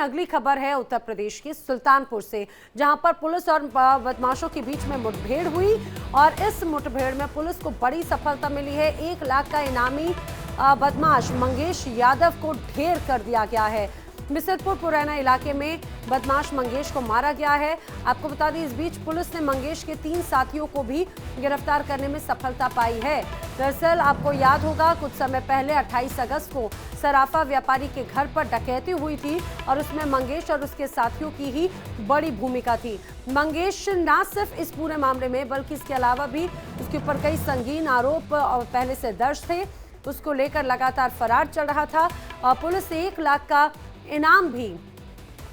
अगली खबर है उत्तर प्रदेश की सुल्तानपुर से, जहां पर पुलिस और बदमाशों के बीच में मुठभेड़ हुई और इस मुठभेड़ में पुलिस को बड़ी सफलता मिली है। 1 लाख का इनामी बदमाश मंगेश यादव को ढेर कर दिया गया है। मिसरपुर पुरैना इलाके में बदमाश मंगेश को मारा गया है। आपको बता दें, इस बीच पुलिस ने मंगेश के 3 साथियों को भी गिरफ्तार करने में सफलता पाई है। दरअसल आपको याद होगा, कुछ समय पहले 28 अगस्त को सराफा व्यापारी के घर पर डकैती हुई थी और उसमें मंगेश और उसके साथियों की ही बड़ी भूमिका थी। मंगेश न सिर्फ इस पूरे मामले में बल्कि इसके अलावा भी उसके ऊपर कई संगीन आरोप पहले से दर्ज थे। उसको लेकर लगातार फरार चल रहा था और पुलिस ने 1 लाख का इनाम भी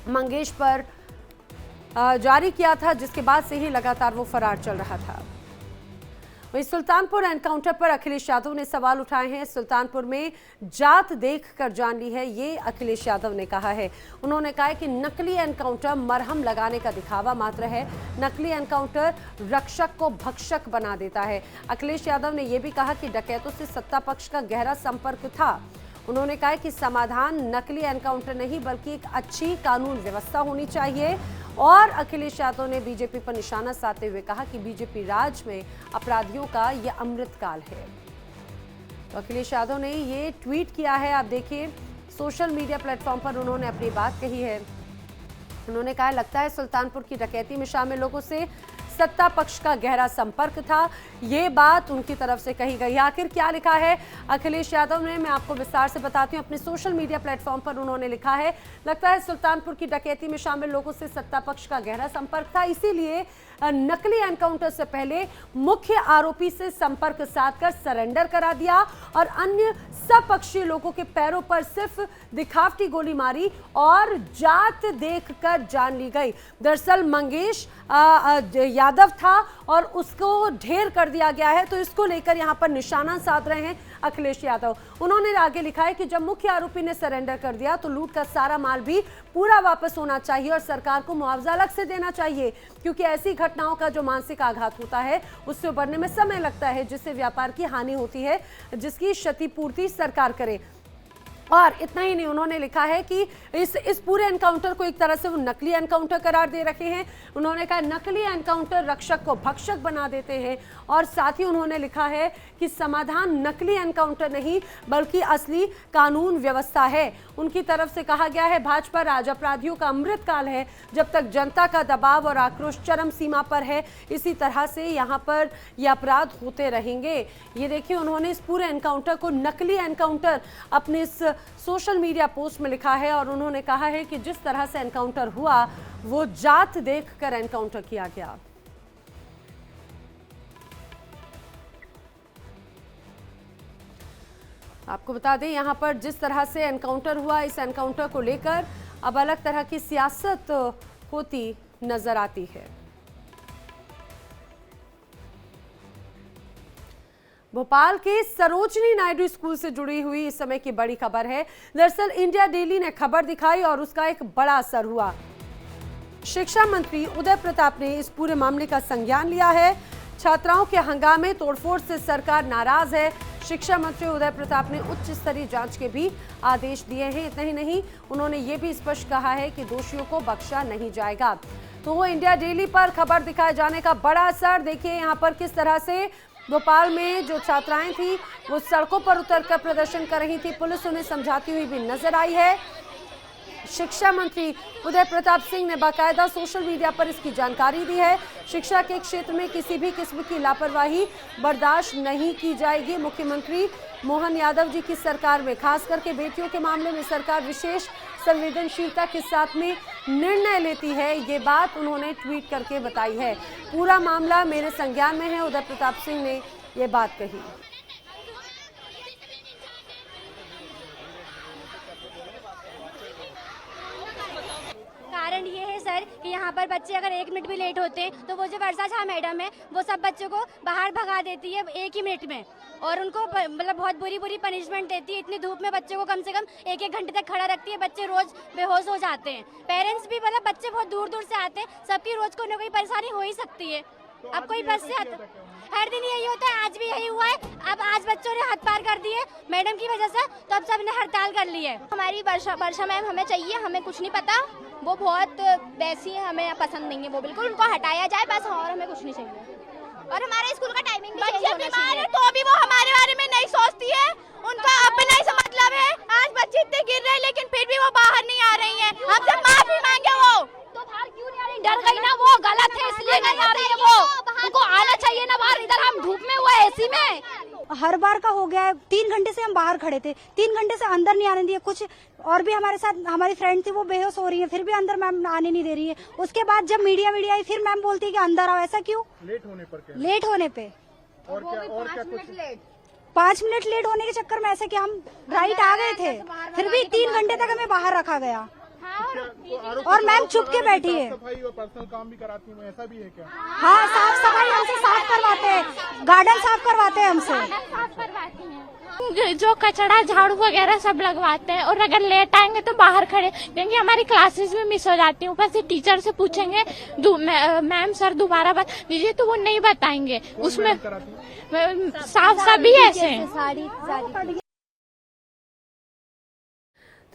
मंगेश पर जारी किया था, जिसके बाद से ही लगातार वो फरार चल रहा था। वहीं सुल्तानपुर एनकाउंटर पर अखिलेश यादव ने सवाल उठाए हैं। सुल्तानपुर में जात देखकर जान ली है, ये अखिलेश यादव ने कहा है। उन्होंने कहा है कि नकली एनकाउंटर मरहम लगाने का दिखावा मात्र है। नकली एनकाउंटर रक्षक को भक्षक बना देता है। अखिलेश यादव ने यह भी कहा कि डकैतों से सत्ता पक्ष का गहरा संपर्क था। उन्होंने कहा कि समाधान नकली एनकाउंटर नहीं बल्कि एक अच्छी कानून व्यवस्था होनी चाहिए। और अखिलेश यादव ने बीजेपी पर निशाना साधते हुए कहा कि बीजेपी राज में अपराधियों का यह अमृतकाल है। तो अखिलेश यादव ने ये ट्वीट किया है, आप देखिए, सोशल मीडिया प्लेटफॉर्म पर उन्होंने अपनी बात कही है। उन्होंने कहा, लगता है सुल्तानपुर की डकैती में शामिल लोगों से सत्ता पक्ष का गहरा संपर्क था। ये बात उनकी तरफ से कही गई। आखिर क्या लिखा है अखिलेश यादव ने, मैं आपको विस्तार से बताती हूँ। अपने सोशल मीडिया प्लेटफॉर्म पर उन्होंने लिखा है, लगता है सुल्तानपुर की डकैती में शामिल लोगों से सत्ता पक्ष का गहरा संपर्क था, इसीलिए नकली एनकाउंटर से पहले मुख्य आरोपी से संपर्क साधकर सरेंडर करा दिया और अन्य सपक्षी लोगों के पैरों पर सिर्फ दिखावटी गोली मारी और जात देखकर जान ली गई। दरअसल मंगेश यादव था और उसको ढेर कर दिया गया है, तो इसको लेकर यहां पर निशाना साध रहे हैं अखिलेश यादव। उन्होंने आगे लिखा है कि जब मुख्य आरोपी ने सरेंडर कर दिया तो लूट का सारा माल भी पूरा वापस होना चाहिए और सरकार को मुआवजा अलग से देना चाहिए, क्योंकि ऐसी घटनाओं का जो मानसिक आघात होता है उससे उबरने में समय लगता है, जिससे व्यापार की हानि होती है, जिसकी क्षतिपूर्ति सरकार करे। और इतना ही नहीं, उन्होंने लिखा है कि इस पूरे एनकाउंटर को एक तरह से वो नकली एनकाउंटर करार दे रखे हैं। उन्होंने कहा नकली एनकाउंटर रक्षक को भक्षक बना देते हैं और साथ ही उन्होंने लिखा है कि समाधान नकली एनकाउंटर नहीं बल्कि असली कानून व्यवस्था है। उनकी तरफ से कहा गया है, भाजपा राज अपराधियों का अमृतकाल है, जब तक जनता का दबाव और आक्रोश चरम सीमा पर है, इसी तरह से यहाँ पर ये अपराध होते रहेंगे। ये देखिए, उन्होंने इस पूरे एनकाउंटर को नकली एनकाउंटर अपने इस सोशल मीडिया पोस्ट में लिखा है और उन्होंने कहा है कि जिस तरह से एनकाउंटर हुआ वो जात देखकर एनकाउंटर किया गया। आपको बता दें, यहां पर जिस तरह से एनकाउंटर हुआ, इस एनकाउंटर को लेकर अब अलग तरह की सियासत होती नजर आती है। भोपाल के सरोजनी नायडू स्कूल से जुड़ी हुई इस समय की बड़ी खबर है। दरअसल इंडिया डेली ने खबर दिखाई और उसका एक बड़ा असर हुआ। शिक्षा मंत्री उदय प्रताप ने इस पूरे मामले का संज्ञान लिया है। छात्राओं के हंगामे तोड़फोड़ से सरकार नाराज है। शिक्षा मंत्री उदय प्रताप ने उच्च स्तरीय जांच के भी आदेश दिए हैं। इतना ही नहीं, उन्होंने ये भी स्पष्ट कहा है कि दोषियों को बख्शा नहीं जाएगा। तो वो इंडिया डेली पर खबर दिखाए जाने का बड़ा असर देखिए, यहाँ पर किस तरह से भोपाल में जो छात्राएं थी वो सड़कों पर उतरकर प्रदर्शन कर रही थी। पुलिस उन्हें समझाती हुई भी नजर आई है। शिक्षा मंत्री उदय प्रताप सिंह ने बाकायदा सोशल मीडिया पर इसकी जानकारी दी है। शिक्षा के क्षेत्र में किसी भी किस्म की लापरवाही बर्दाश्त नहीं की जाएगी। मुख्यमंत्री मोहन यादव जी की सरकार में खास करके बेटियों के मामले में सरकार विशेष संवेदनशीलता के साथ में निर्णय लेती है, ये बात उन्होंने ट्वीट करके बताई है। पूरा मामला मेरे संज्ञान में है, उदय प्रताप सिंह ने ये बात कही। कारण ये है सर कि यहाँ पर बच्चे अगर 1 मिनट भी लेट होते हैं तो वो जो वर्षा झा मैडम है वो सब बच्चों को बाहर भगा देती है 1 ही मिनट में, और उनको मतलब बहुत बुरी पनिशमेंट देती है। इतनी धूप में बच्चों को कम से कम 1-1 घंटे तक खड़ा रखती है। बच्चे रोज बेहोश हो जाते हैं। पेरेंट्स भी मतलब बच्चे बहुत दूर दूर से आते हैं, सबकी रोज को न कोई परेशानी हो ही सकती है। अब कोई बस से आता हर दिन यही होता है, आज भी यही हुआ है। अब आज बच्चों ने हद पार कर दिए मैडम की वजह से, तो अब सबने हड़ताल कर ली है। हमारी वर्षा मैम हमें चाहिए, हमें कुछ नहीं पता, वो बहुत वैसी है, हमें पसंद नहीं है वो, बिल्कुल उनको हटाया जाए बस, और हमें कुछ नहीं चाहिए। और हमारे स्कूल का टाइमिंग भी चेंज होना चाहिए। तो भी वो हमारे बारे में नहीं सोचती है, उनका अपना ही मतलब है। आज बच्चे इतने गिर रहे हैं लेकिन फिर भी वो बाहर नहीं आ रही हैं, हमसे माफी मांगे वो। तो बाहर क्यों नहीं आ रही? डर गई ना, वो गलत है इसलिए नहीं आ रही है वो, उनको आना चाहिए ना बाहर। इधर हम धूप में हुआ एसी में, हर बार का हो गया है। 3 घंटे से हम बाहर खड़े थे, 3 घंटे से अंदर नहीं आने दिए। कुछ और भी हमारे साथ हमारी फ्रेंड थी, वो बेहोश हो रही है, फिर भी अंदर मैम आने नहीं दे रही है। उसके बाद जब मीडिया आई, फिर मैम बोलती है कि अंदर आओ। ऐसा क्यों? लेट होने पर क्या? लेट होने पे और क्या कुछ 5 मिनट लेट होने के चक्कर में ऐसे कि हम राइट आ गए थे, फिर भी 3 घंटे तक हमें बाहर रखा गया। और मैम चुप के बैठी है। सफाई और पर्सनल काम भी कराती हूँ, ऐसा भी है क्या? हाँ, साफ सफाई हमसे साफ करवाते हैं, गार्डन साफ करवाते हैं हमसे, जो कचरा झाड़ू वगैरह सब लगवाते हैं। और अगर लेट आएंगे तो बाहर खड़े, क्योंकि हमारी क्लासेस भी मिस हो जाती हैं। ऊपर से टीचर से पूछेंगे मैम सर दोबारा बता दीजिए, तो वो नहीं बताएंगे। उसमें साफ सभी ऐसे।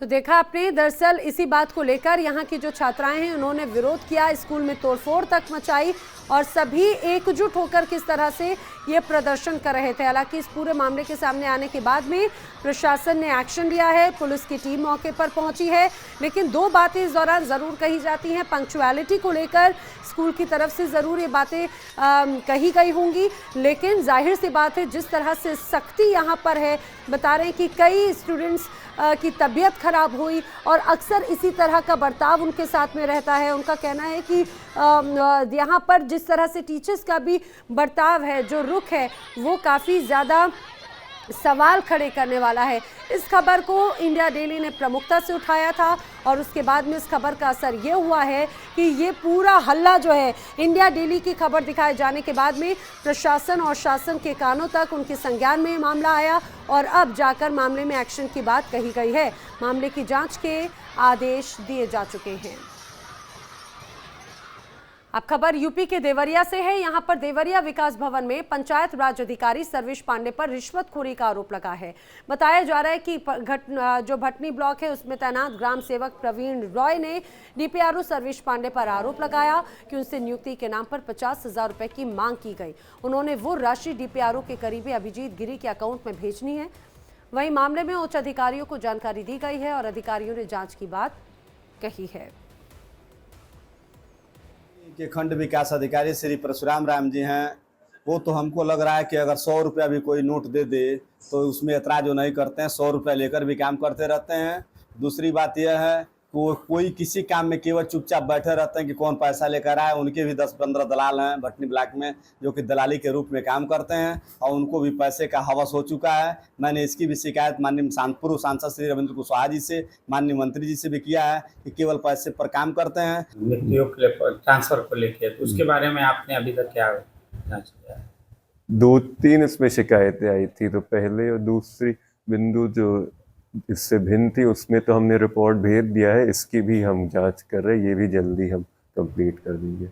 तो देखा आपने, दरअसल इसी बात को लेकर यहाँ की जो छात्राएं हैं उन्होंने विरोध किया, स्कूल में तोड़फोड़ तक मचाई और सभी एकजुट होकर किस तरह से ये प्रदर्शन कर रहे थे। हालांकि इस पूरे मामले के सामने आने के बाद में प्रशासन ने एक्शन लिया है, पुलिस की टीम मौके पर पहुंची है, लेकिन 2 बातें इस दौरान ज़रूर कही जाती हैं। पंक्चुअलिटी को लेकर स्कूल की तरफ से ज़रूर ये बातें कही गई होंगी, लेकिन जाहिर सी बात है जिस तरह से सख्ती यहाँ पर है, बता रहे हैं कि कई स्टूडेंट्स की तबीयत खराब हुई और अक्सर इसी तरह का बर्ताव उनके साथ में रहता है। उनका कहना है कि यहाँ पर जिस तरह से टीचर्स का भी बर्ताव है, जो रुख है, वो काफ़ी ज़्यादा सवाल खड़े करने वाला है। इस खबर को इंडिया डेली ने प्रमुखता से उठाया था और उसके बाद में इस खबर का असर ये हुआ है कि ये पूरा हल्ला जो है इंडिया डेली की खबर दिखाए जाने के बाद में प्रशासन और शासन के कानों तक उनके संज्ञान में मामला आया और अब जाकर मामले में एक्शन की बात कही गई है। मामले की जांच के आदेश दिए जा चुके हैं। अब खबर यूपी के देवरिया से है। यहां पर देवरिया विकास भवन में पंचायत राज अधिकारी सर्वेश पांडे पर रिश्वतखोरी का आरोप लगा है। बताया जा रहा है कि जो भटनी ब्लॉक है उसमें तैनात ग्राम सेवक प्रवीण रॉय ने डीपीआरओ सर्वेश पांडे पर आरोप लगाया कि उनसे नियुक्ति के नाम पर 50,000 रुपए की मांग की गई। उन्होंने वो राशि डीपीआरओ के करीबी अभिजीत गिरी के अकाउंट में भेजनी है। वहीं मामले में उच्च अधिकारियों को जानकारी दी गई है और अधिकारियों ने जांच की बात कही है। के खंड विकास अधिकारी श्री परशुराम राम जी हैं, वो तो हमको लग रहा है कि अगर 100 रुपया भी कोई नोट दे दे तो उसमें ऐतराज वो नहीं करते हैं, 100 रुपया लेकर भी काम करते रहते हैं। दूसरी बात यह है कि वो कोई किसी काम में केवल चुपचाप बैठे रहते हैं कि कौन पैसा लेकर आए। उनके भी 10-15 दलाल हैं भटनी ब्लॉक में जो कि दलाली के रूप में काम करते हैं और उनको भी पैसे का हवस हो चुका है। मैंने इसकी भी शिकायत माननीय पूर्व सांसद श्री रविंद्र कुशवाहा जी से, माननीय मंत्री जी से भी किया है कि केवल पैसे पर काम करते हैं। नियुक्तियों के ट्रांसफर को लेकर तो उसके बारे में आपने अभी तक क्या जांच किया है? 2-3 इसमें शिकायतें आई थी, तो पहले और दूसरी बिंदु जो इससे भिन्न थी उसमें तो हमने रिपोर्ट भेज दिया है। इसकी भी हम जांच कर रहे हैं, ये भी जल्दी हम कंप्लीट कर देंगे।